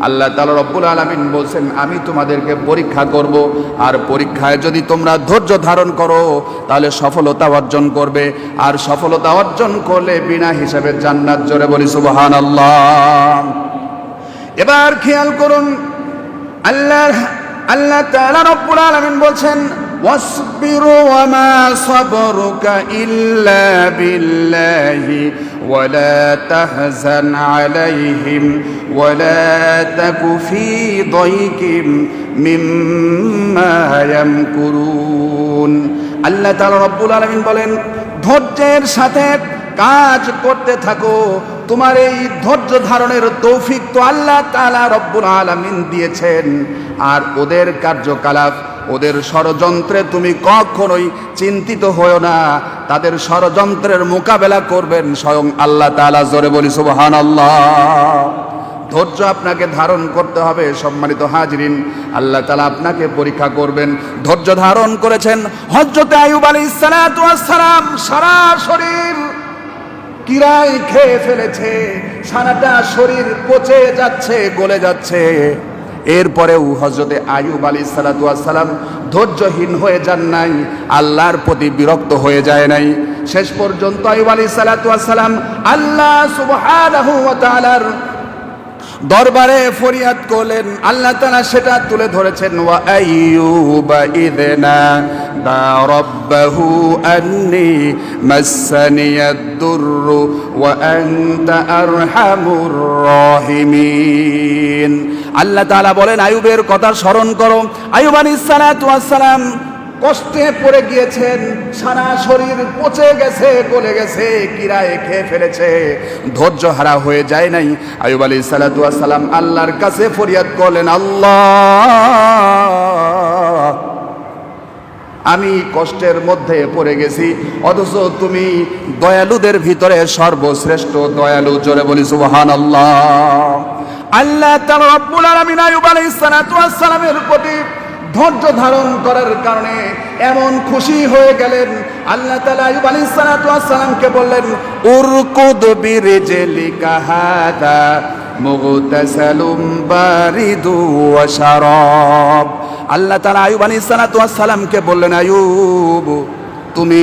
আল্লাহ তাআলা রব্বুল আলামিন বলছেন আমি তোমাদেরকে পরীক্ষা করব, আর পরীক্ষায় যদি তোমরা ধৈর্য ধারণ করো তাহলে সফলতা অর্জন করবে, আর সফলতা অর্জন করলে বিনা হিসাবে জান্নাত। জোরে বলি সুবহানাল্লাহ। এবার খেয়াল করুন, আল্লাহ তাআলা রব্বুল আলামিন বলছেন ওয়াসবিরু ওয়া মা সাবরুকা ইল্লা বিল্লাহি ওয়া লা তাহজান আলাইহিম ওয়া লা তাকু ফি দাইকিম মিম্মা ইয়ামকুরুন। আল্লাহ তাআলা রব্বুল আলামিন বলেন ধৈর্যের সাথে কাজ করতে থাকো। তোমার এই ধৈর্য ধারণের তৌফিক তো আল্লাহ তাআলা রব্বুল আলামিন দিয়েছেন, আর ওদের কার্যকলাপ, ওদের ষড়যন্ত্রে তুমি কখনোই চিন্তিত হও না। তাদের ষড়যন্ত্রের মোকাবেলা করবেন স্বয়ং আল্লাহ তাআলা। জোরে বলি সুবহানাল্লাহ। ধৈর্য আপনাকে ধারণ করতে হবে। সম্মানিত হাজরিন, আল্লাহ তাআলা আপনাকে পরীক্ষা করবেন। ধৈর্য ধারণ করেছেন হযরত আইয়ুব আলাইহিস সালাতু ওয়াস সালাম। সারা শরীর কিরায় খেয়ে ফেলেছে, সারাটা শরীর পচে যাচ্ছে, গলে যাচ্ছে। এরপরেও হযরতে আইয়ুব আলাইহিস সালাতু ওয়াস সালাম ধৈর্যহীন হয়ে যান নাই, আল্লাহর প্রতি বিরক্ত হয়ে যায় নাই। শেষ পর্যন্ত আইয়ুব আলাইহিস সালাতু ওয়াস সালাম আল্লাহ সুবহানাহু ওয়া তাআলার দরবারে ফরিয়াদ করলেন। আল্লাহ তাআলা সেটা তুলে ধরেছেন ওয়া আইয়ুবা ইযনা দা রাব্বাহু আন্নী মাসসানিয়াদ দুররু ওয়া আনতা আরহামুর রাহিমিন। আল্লাহ তাআলা বলেন আইয়ুবের কথা স্মরণ করো। আইয়ুব আলাইহিস সালাতু ওয়াস সালাম কষ্টে পড়ে গিয়েছেন, সারা শরীর পচে গেছে, গলে গেছে, কিরায় খেয়ে ফেলেছে, ধৈর্য হারা হয়ে যায় নাই। আইয়ুব আলাইহিস সালাতু ওয়াস সালাম আল্লাহর কাছে ফরিয়াদ করলেন, আল্লাহ আমি কষ্টের মধ্যে পড়ে গেছি, অথচ তুমি দয়ালুদের ভিতরে সর্বশ্রেষ্ঠ দয়ালু। জোরে বলি সুবহানাল্লাহ। আল্লাহ তাআলা রব্বুল আলামিন আইয়ুব আলাইহিস সালাতু ওয়াস সালামের প্রতি ধৈর্য ধারণ করার কারণে এমন খুশি হয়ে গেলেন। আল্লাহ তাআলা আইয়ুব আলাইহিস সালাতু ওয়াস সালামকে বললেন উরকুদ বিরিজলিকা হাদা মুগতাসালুম বারিদু ওয়া শারাব। আল্লাহ তাআলা আইয়ুব আলাইহিস সালাতু ওয়াস সালামকে বললেন আইয়ুব তুমি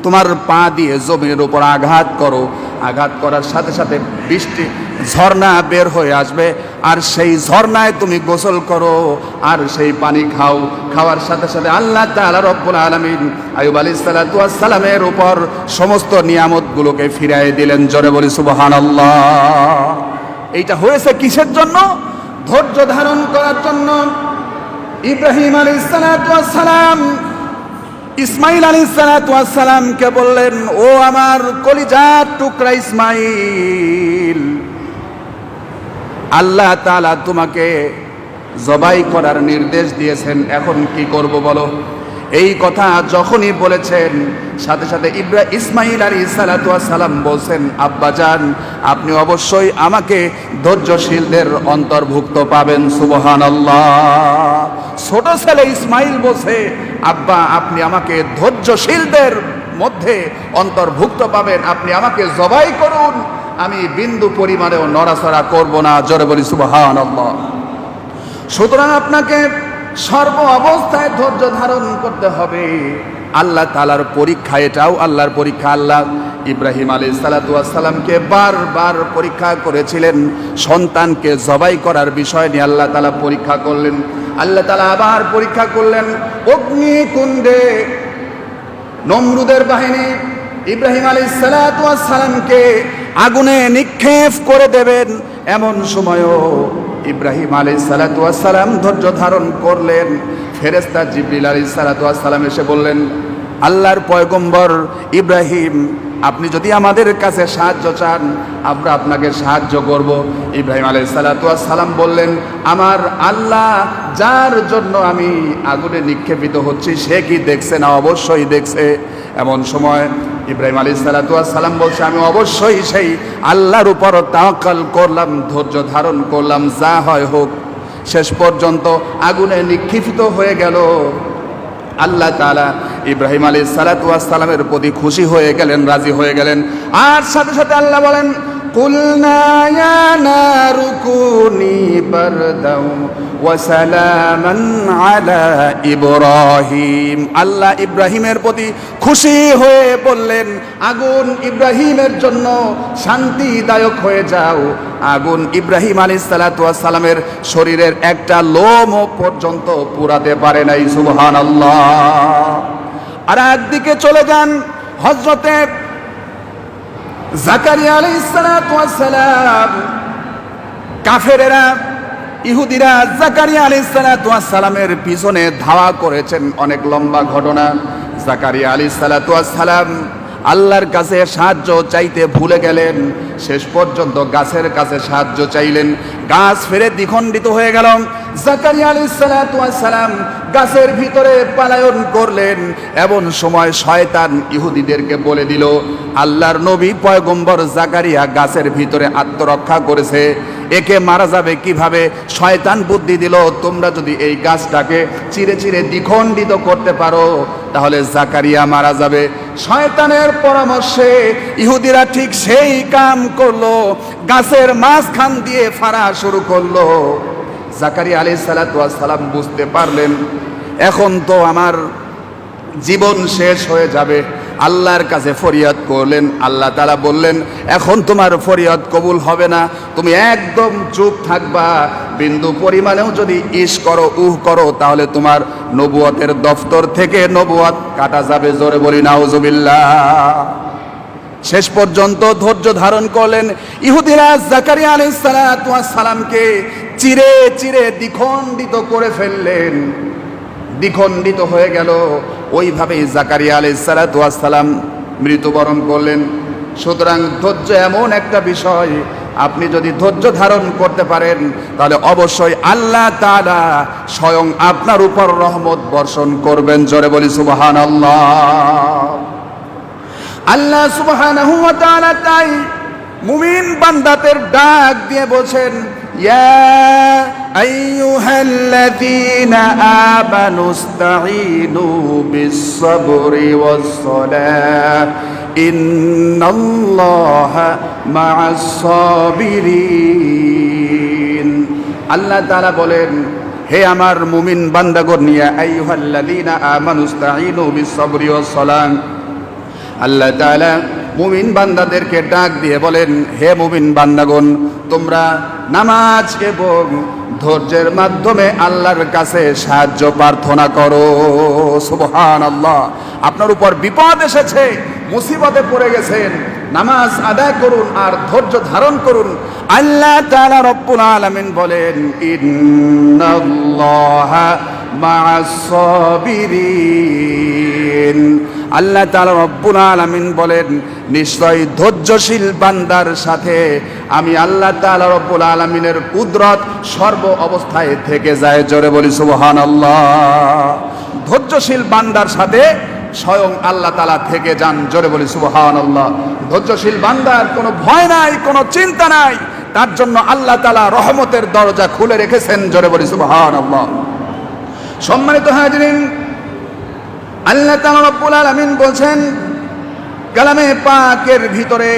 তোমার পা দিয়ে জমিনের উপর আঘাত করো, আঘাত করার সাথে সাথে বৃষ্টি ঝর্ণা বের হয়ে আসবে, আর সেই ঝর্ণায় তুমি গোসল করো, আর সেই পানি খাও। খাওয়ার সাথে সাথে আল্লাহ তাআলা রব্বুল আলামিন আইয়ুব আলাইহিস সালাতু ওয়াস সালামের উপর সমস্ত নিয়ামতগুলোকে ফিরিয়ে দিলেন। জোরে বলি সুবহানাল্লাহ। এইটা হয়েছে কিসের জন্য? ধৈর্য ধারণ করার জন্য। ইব্রাহিম আলাইহিস সালাতু ওয়াস সালাম ইসমাইল আলাইহিস সালাতু ওয়াস সালামকে বললেন ও আমার কলিজার টুকরা ইসমাইল, আল্লাহ তাআলা তোমাকে জবাই করার নির্দেশ দিয়েছেন, এখন কি করব বলো। এই কথা যখনই বলেছেন সাথে সাথে ইসমাইল আলাইহিস সালাতু ওয়াস সালাম বলছেন আব্বাজান আপনি অবশ্যই আমাকে ধৈর্যশীলদের অন্তর্ভুক্ত পাবেন। সুবহানাল্লাহ। ছোট ছেলে ইসমাইল বলছে আব্বা আপনি আমাকে ধৈর্যশীলদের মধ্যে অন্তর্ভুক্ত পাবেন, আপনি আমাকে জবাই করুন, আমি বিন্দু পরিমাণেও নড়াচড়া করব না। জোরে বলি সুবহানাল্লাহ। সুতরাং আপনাকে সর্ব অবস্থায় ধৈর্য ধারণ করতে হবে। আল্লাহ তাআলার পরীক্ষা, এটাও আল্লাহর পরীক্ষা। আল্লাহ ইব্রাহিম আলাইহিস সালাতু ওয়াস সালামকে বারবার পরীক্ষা করেছিলেন, সন্তানকে জবাই করার বিষয় নিয়ে আল্লাহ তাআলা পরীক্ষা করলেন। আল্লাহ তাআলা আবার পরীক্ষা করলেন অগ্নিকুণ্ডে। নমরুদের বাহিনী ইব্রাহিম আলাইহিস সালাতু ওয়াস সালামকে আগুনে নিক্ষেপ করে দেবেন, এমন সময়ও ইব্রাহিম আলাইহিস সালাতু ওয়াস সালাম ধৈর্য ধারণ করলেন। ফেরেশতা জিবরিল আলাইহিস সালাতু ওয়াস সালাম এসে বললেন আল্লাহর পয়গম্বর ইব্রাহিম আপনি যদি আমাদের কাছে সাহায্য চান আমরা আপনাকে সাহায্য করব। ইব্রাহিম আলাইহিস সালাতু ওয়াস সালাম বললেন আমার আল্লাহ যার জন্য আমি আগুনে নিক্ষেপিত হচ্ছি সে কি দেখছে না? অবশ্যই দেখছে। এমন সময় ইব্রাহিম আলাইহিস সালাতু ওয়াস সালাম বলছে আমি অবশ্যই সেই আল্লাহর উপর তাওয়াক্কুল করলাম, ধৈর্য ধারণ করলাম, যা হয় হোক। শেষ পর্যন্ত আগুনে নিক্ষেপিত হয়ে গেল। আল্লাহ তাআলা ইব্রাহিম আলাইহিস সালাতু ওয়াস সালামের প্রতি খুশি হয়ে গেলেন, রাজি হয়ে গেলেন। আর সাথে সাথে আল্লাহ বলেন কুলনা ইয়া নারু কুনি বারদাও ওয়া সালামান আলা ইব্রাহিম। আল্লাহ ইব্রাহিমের প্রতি খুশি হয়ে বললেন, আগুন ইব্রাহিমের জন্য শান্তিদায়ক হয়ে যাও। আগুন ইব্রাহিম আলাইহিস সালাতু ওয়াস সালামের শরীরের একটা লোমও পর্যন্ত পুরাতে পারে নাই। সুবহানাল্লাহ। আর একদিকে চলে যান হযরতে জাকারিয়া আলাইহিস সালাতু ওয়াস সালাম। কাফেরেরা, ইহুদিরা জাকারিয়া আলাইহিস সালাতু ওয়াস সালামের পিছনে ধাওয়া করেছেন। অনেক লম্বা ঘটনা। জাকারিয়া আলাইহিস সালাতু ওয়াস সালাম আল্লাহর কাছে সাহায্য চাইতে ভুলে গেলেন। শেষ পর্যন্ত গাছের কাছে সাহায্য চাইলেন, গাছ ফেরে দ্বিখণ্ডিত হয়ে গেল। জাকারিয়া আলাইহিস সালাতু ওয়াস সালাম গাছের ভিতরে পলায়ন করলেন। এমন সময় শয়তান ইহুদিদেরকে বলে দিল, আল্লাহর নবী পয়গম্বর জাকারিয়া গাছের ভিতরে আত্মরক্ষা করেছে, একে মারা যাবে কিভাবে? শয়তান বুদ্ধি দিল, তোমরা যদি এই গাছটাকে চিরে চিরে দ্বিখণ্ডিত করতে পারো তাহলে জাকারিয়া মারা যাবে। শয়তানের পরামর্শে ইহুদিরা ঠিক সেই কাম করলো, গাছের মাঝখান দিয়ে ফাড়া শুরু করলো। জাকারিয়া আলাইহিস সালাতু ওয়াস সালাম বুঝতে পারলেন, এখন তো আমার জীবন শেষ হয়ে যাবে। আল্লাহর কাছে ফরিয়াদ করলেন। আল্লাহ তাআলা বললেন, এখন তোমার ফরিয়াদ কবুল হবে না, তুমি একদম চুপ থাকবা। বিন্দু পরিমাণেও যদি ইশ করো, করো, তাহলে তোমার নবুয়তের দফতর থেকে নবুয়ত কাটা যাবে। জোরে বলি নাউজুবিল্লাহ। শেষ পর্যন্ত ধৈর্য ধারণ করলেন। ইহুদিরা জাকারিয়া আলাইহিস সালাতু ওয়াস সালামকে চিরে চিরে দ্বিখণ্ডিত করে ফেললেন। দ্বিখণ্ডিত হয়ে গেল। ওইভাবেই জাকারিয়া আলাইহিস সালাতু ওয়াস সালাম মৃত্যুবরণ করলেন। সুতরাং ধৈর্য এমন একটা বিষয়, আপনি যদি ধৈর্য ধারণ করতে পারেন তাহলে অবশ্যই আল্লাহ তাআলা স্বয়ং আপনার উপর রহমত বর্ষণ করবেন। জোরে বলি সুবহানাল্লাহ। আল্লাহ সুবহানাহু ওয়া তাআলা তাই মুমিন বান্দাদের ডাক দিয়ে বলছেন, ইয়া আইয়ুহাল্লাযীনা আমানুস্তাঈনু বিস-সাবরি ওয়াস-সালাহ ইন্নাল্লাহা মা'আস-সাবিরিন। আল্লাহ তাআলা বলেন, হে আমার মুমিন বান্দাগণ, ইয়া আইয়ুহাল্লাযীনা আমানুস্তাঈনু বিস-সাবরি ওয়াস-সালাহ। আল্লাহ তাআলা মুমিন বান্দাদেরকে ডাক দিয়ে বলেন, হে মুমিন বান্দাগণ, তোমরা নামাজ এবং ধৈর্যের মাধ্যমে আল্লাহর কাছে সাহায্য প্রার্থনা করো। সুবহানাল্লাহ। আপনার উপর বিপদ এসেছে, মুসিবতে পড়ে গেছেন, নামাজ আদায় করুন আর ধৈর্য ধারণ করুন। আল্লাহ তাআলা রব্বুল আলামিন বলেন, ইন্নাল্লাহা মা'আস-সাবিরিন। আল্লাহ তাআলা রব্বুল আলামিন বলেন, নিশ্চয় ধৈর্যশীল বান্দার সাথে আমি আল্লাহ তাআলা রব্বুল আলামিনের কুদরত সর্ব অবস্থায় থেকে যায়। জোরে বলি সুবহানাল্লাহ। ধৈর্যশীল বান্দার সাথে স্বয়ং আল্লাহ তাআলা থেকে যান। জোরে বলি সুবহানাল্লাহ। ধৈর্যশীল বান্দার কোনো ভয় নাই, কোনো চিন্তা নাই, তার জন্য আল্লাহ তাআলা রহমতের দরজা খুলে রেখেছেন। জোরে বলি সুবহানাল্লাহ। সম্মানিত হাজিরিন, আল্লাহ তাআলা রব্বুল আলামিন বলছেন কালামে পাকের ভিতরে,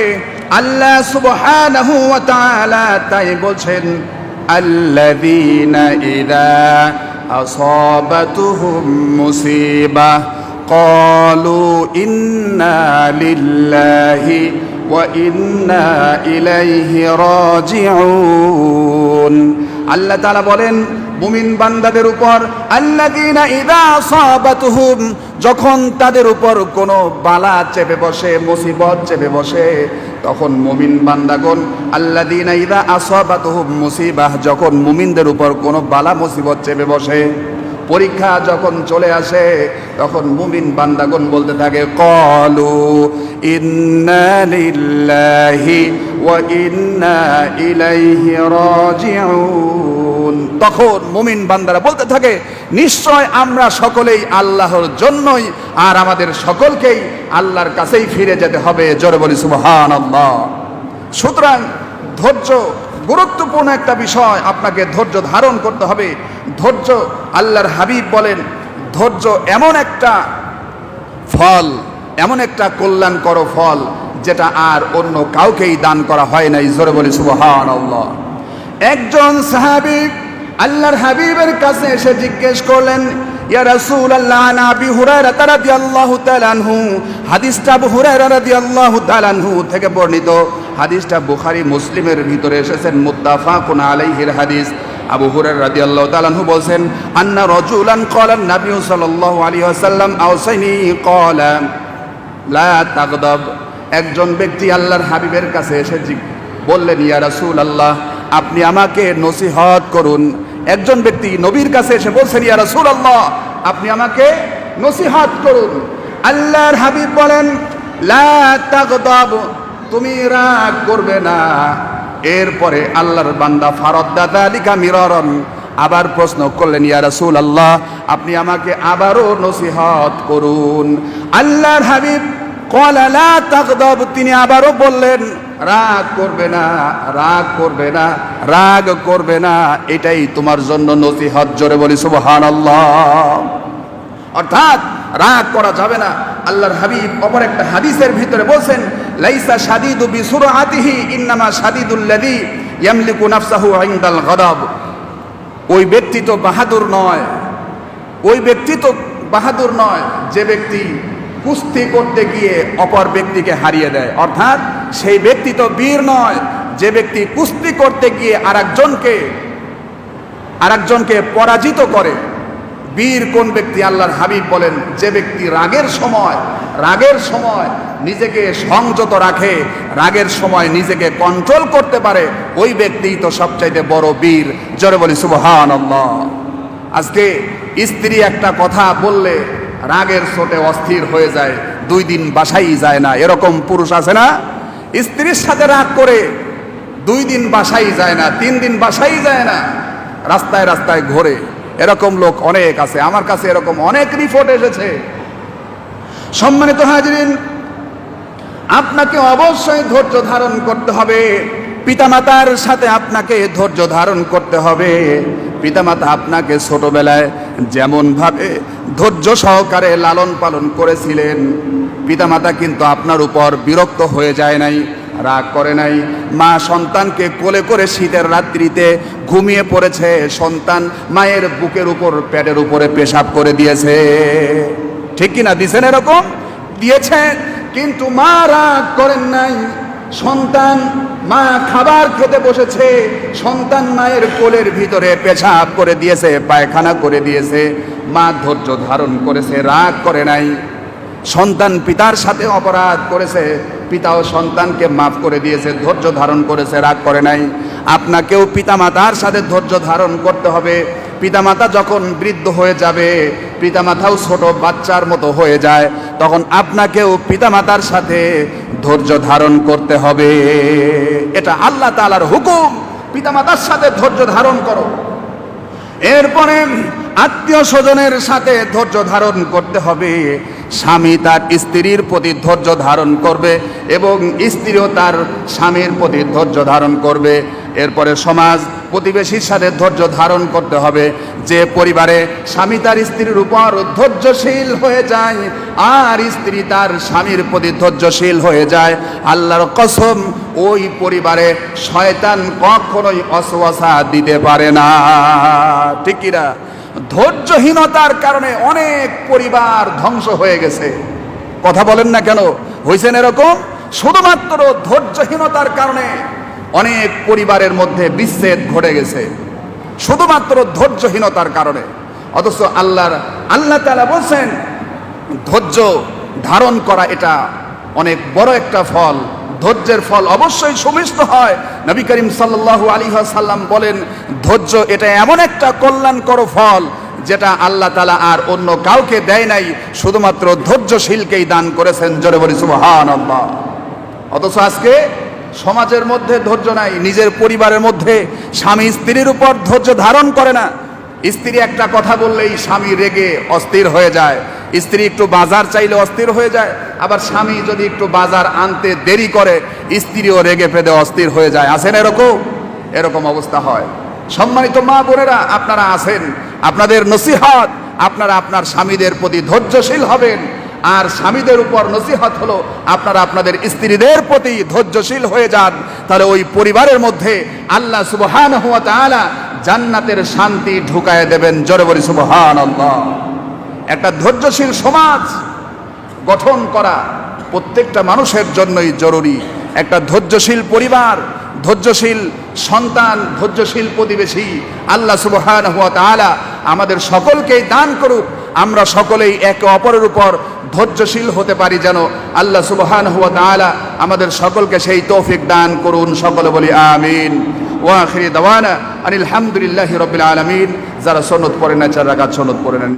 আল্লাহ সুবহানাহু ওয়া তাআলা তাই বলছেন, আল্লাযীনা ইযা আসাবাতুহুম মুসিবাহ ক্বালু ইন্না লিল্লাহি ওয়া ইন্না ইলাইহি রাজিউন। আল্লাহ তাআলা বলেন মুমিন বান্দাদের উপর, আল্লাযীনা ইযা আসাবাতুহুম, যখন তাদের উপর কোনো বালা চেপে বসে, মুসিবত চেপে বসে, তখন মুমিন বান্দাগণ, আল্লাযীনা ইযা আসাবাতুহুম মুসিবাহ, যখন মুমিনদের উপর কোনো বালা মুসিবত চেপে বসে, পরীক্ষা যখন চলে আসে, তখন মুমিন বান্দাগণ বলতে থাকে, ক্বালু ইন্না লিল্লাহি ওয়া ইন্না ইলাইহি রাজিউন। তখন মুমিন বান্দারা বলতে থাকে, নিশ্চয় আমরা সকলেই আল্লাহর জন্যই আর আমাদের সকলকেই আল্লাহর কাছেই ফিরে যেতে হবে। জোরে বলি সুবহানাল্লাহ। সুতরাং ধৈর্য গুরুত্বপূর্ণ একটা বিষয়, আপনাকে ধৈর্য ধারণ করতে হবে। ধৈর্য, আল্লাহর হাবিব বলেন, ধৈর্য এমন একটা ফল, এমন একটা কল্যাণকর ফল যেটা আর অন্য কাউকেই দান করা হয় নাই। জোরে বলি সুবহানাল্লাহ। একজন সাহাবী আল্লাহর হাবিবের কাছে এসে জিজ্ঞেস করলেন, ইয়া রাসূলুল্লাহ, আনা আবি হুরায়রা রাদিয়াল্লাহু তাআলা আনহু। হাদিসটা আবু হুরায়রা রাদিয়াল্লাহু তাআলা আনহু থেকে বর্ণিত। হাদিসটা বুখারী মুসলিমের ভিতরে এসেছেন, মুত্তাফাকুন আলাইহির হাদিস। আবু হুরায়রা রাদিয়াল্লাহু তাআলা আনহু বলেন, আন্না রাজুলান ক্বালা নবী সাল্লাল্লাহু আলাইহি ওয়াসাল্লাম আওসাইনি ক্বালা লা তাগদাব। একজন ব্যক্তি আল্লাহর হাবিবের কাছে এসে বললেন, ইয়া রাসূলুল্লাহ, আপনি আমাকে নসিহত করুন। একজন ব্যক্তি নবীর কাছে এসে বলছেন, ইয়া রাসূলুল্লাহ, আপনি আমাকে নসিহত করুন। আল্লাহর হাবিব বলেন, লা তাগদাব, তুমি রাগ করবে না। এরপরে আল্লাহর বান্দা ফারাদ্দা যালিকা মিরারান, আবার প্রশ্ন করলেন, ইয়া রাসূলুল্লাহ, আপনি আমাকে আবারও নসিহত করুন। আল্লাহর হাবিব ক্বালা লা তাগদাব, তিনি আবারও বললেন, রাগ করবে না, রাগ করবে না, রাগ করবে না, এটাই তোমার জন্য নসিহত। জোরে বলি সুবহানাল্লাহ। অর্থাৎ রাগ করা যাবে না। আল্লাহর হাবিব অপর একটা হাদিসের ভিতরে বলছেন, লাইসা শাদীদু বিসুরআতিহি ইন্নামা শাদীদুল্লাযী ইয়ামলিকু নাফসাহু ইনদাল গাদাব। ওই ব্যক্তি তো বাহাদুর নয়, ওই ব্যক্তি তো বাহাদুর নয় যে ব্যক্তি কুস্তি করতে গিয়ে অপর ব্যক্তিকে হারিয়ে দেয়। অর্থাৎ সেই ব্যক্তি তো বীর নয় যে ব্যক্তি কুস্তি করতে গিয়ে আরেকজনকে পরাজিত করে। বীর কোন ব্যক্তি? আল্লাহর হাবিব বলেন, যে ব্যক্তি রাগের সময় নিজেকে সংযত রাখে, রাগের সময় নিজেকে কন্ট্রোল করতে পারে, ওই ব্যক্তিই তো সবচাইতে বড় বীর। জোরে বলি সুবহানাল্লাহ। আজকে স্ত্রী একটা কথা বললে রাগের চোটে অস্থির হয়ে যায়, 2 দিন বাসায় যায় না, এরকম পুরুষ আছে না? স্ত্রীর সাথে রাগ করে 2 দিন বাসায় যায় না, 3 দিন বাসায় যায় না, রাস্তায় রাস্তায় ঘোরে। এরকম লোক অনেক আছে, আমার কাছে এরকম অনেক রিপোর্ট এসেছে। সম্মানিত হাজিরিন, আপনাকে অবশ্যই ধৈর্য ধারণ করতে হবে। পিতামাতার সাথে আপনাকে ধৈর্য ধারণ করতে হবে। পিতামাতা আপনাকে ছোটবেলায় যেমনভাবে ধৈর্য সহকারে লালন পালন করেছিলেন, পিতামাতা কিন্তু আপনার উপর বিরক্ত হয়ে যায় নাই, রাগ করে নাই। মা সন্তানকে কোলে করে শীতের রাত্রিতে ঘুমিয়ে পড়েছে, সন্তান মায়ের বুকের উপর, পেটের উপরে পেশাব করে দিয়েছে। ঠিক কিনা? দিয়েছেন? এরকম দিয়েছে, কিন্তু মা রাগ করেন নাই। সন্তান, মা খাবার খেতে বসেছে, সন্তান মায়ের কোলের ভিতরে পেশাব করে দিয়েছে, পায়খানা করে দিয়েছে, মা ধৈর্য ধারণ করেছে, রাগ করে নাই। সন্তান পিতার সাথে অপরাধ করেছে, পিতাও সন্তানকে মাফ করে দিয়েছে, ধৈর্য ধারণ করেছে, রাগ করে নাই। আপনাকেও পিতামাতার সাথে ধৈর্য ধারণ করতে হবে। পিতামাতা যখন বৃদ্ধ হয়ে যাবে, পিতামাতাও ছোট বাচ্চার মতো হয়ে যায়, তখন আপনাকেও পিতামাতার সাথে ধৈর্য ধারণ করতে হবে। এটা আল্লাহ তাআলার হুকুম, পিতামাতার সাথে ধৈর্য ধারণ করো। এরপরে আত্মীয় স্বজনের সাথে ধৈর্য ধারণ করতে হবে। স্বামী তার স্ত্রীর প্রতি ধৈর্য ধারণ করবে এবং স্ত্রীও তার স্বামীর প্রতি ধৈর্য ধারণ করবে। এরপরে সমাজ প্রতিবেশীর সাথে ধৈর্য ধারণ করতে হবে। যে পরিবারে স্বামী তার স্ত্রীর উপর ধৈর্যশীল হয়ে যায় আর স্ত্রী তার স্বামীর প্রতি ধৈর্যশীল হয়ে যায়, আল্লাহর কসম, ওই পরিবারে শয়তান কখনোই ওয়াসওয়াসা দিতে পারে না। ঠিক কি না? ধৈর্যহীনতার কারণে অনেক পরিবার ধ্বংস হয়ে গেছে। কথা বলেন না কেন? হয়েছেন এরকম? শুধুমাত্র ধৈর্যহীনতার কারণে অনেক পরিবারের মধ্যে বিচ্ছেদ ঘটে গেছে, শুধুমাত্র ধৈর্যহীনতার কারণে। অথচ আল্লাহ তাআলা বলছেন, ধৈর্য ধারণ করা এটা অনেক বড় একটা ফল। ধৈর্যের ফল অবশ্যই সুমিষ্ট হয়। নবী করিম সাল্লাল্লাহু আলাইহি ওয়াসাল্লাম বলেন, ধৈর্য এটা এমন একটা কল্যাণকর ফল যেটা আল্লাহ তাআলা আর অন্য কাউকে দেয় নাই, শুধুমাত্র ধৈর্যশীলকেই দান করেছেন। জোরে বলি সুবহানাল্লাহ। অথচ আজকে সমাজের মধ্যে ধৈর্য নাই, নিজের পরিবারের মধ্যে স্বামী স্ত্রীর উপর ধৈর্য ধারণ করে না। স্ত্রী একটা কথা বললেই স্বামী রেগে অস্থির হয়ে যায়, স্ত্রী একটু বাজার চাইলে অস্থির হয়ে যায়, আবার স্বামী যদি একটু বাজার আনতে দেরি করে স্ত্রীও রেগে ফেদে অস্থির হয়ে যায়। আছেন এরকম অবস্থা হয়। সম্মানিত মা বোনেরা, আপনারা আছেন, আপনাদের নসিহত, আপনারা আপনার স্বামীদের প্রতি ধৈর্যশীল হবেন। আর স্বামীদের উপর নসিহত হলো আপনারা আপনাদের স্ত্রীদের প্রতি ধৈর্যশীল হয়ে যান, তাহলে ওই পরিবারের মধ্যে আল্লাহ সুবহানাহু ওয়া তাআলা জান্নাতের শান্তি ঢুকায় দেবেন। জোরে বলি সুবহানাল্লাহ। একটা ধৈর্যশীল সমাজ গঠন করা প্রত্যেকটা মানুষের জন্যই জরুরি। একটা ধৈর্যশীল পরিবার, ধৈর্যশীল সন্তান, ধৈর্যশীল প্রতিবেশী আল্লাহ সুবহানাহু ওয়া তাআলা আমাদের সকলকেই দান করুক। আমরা সকলেই একে অপরের উপর ধৈর্যশীল হতে পারি, যেন আল্লাহ সুবহানাহু ওয়া তাআলা আমাদের সকলকে সেই তৌফিক দান করুন। সকলে বলি আমিন। ওয়া আখিরি দাওয়ানা আনিল হামদুলিল্লাহি রাব্বিল আলামিন। যারা সুন্নাত পড়েন না 4 রাকাত সুন্নাত পড়ে নেন।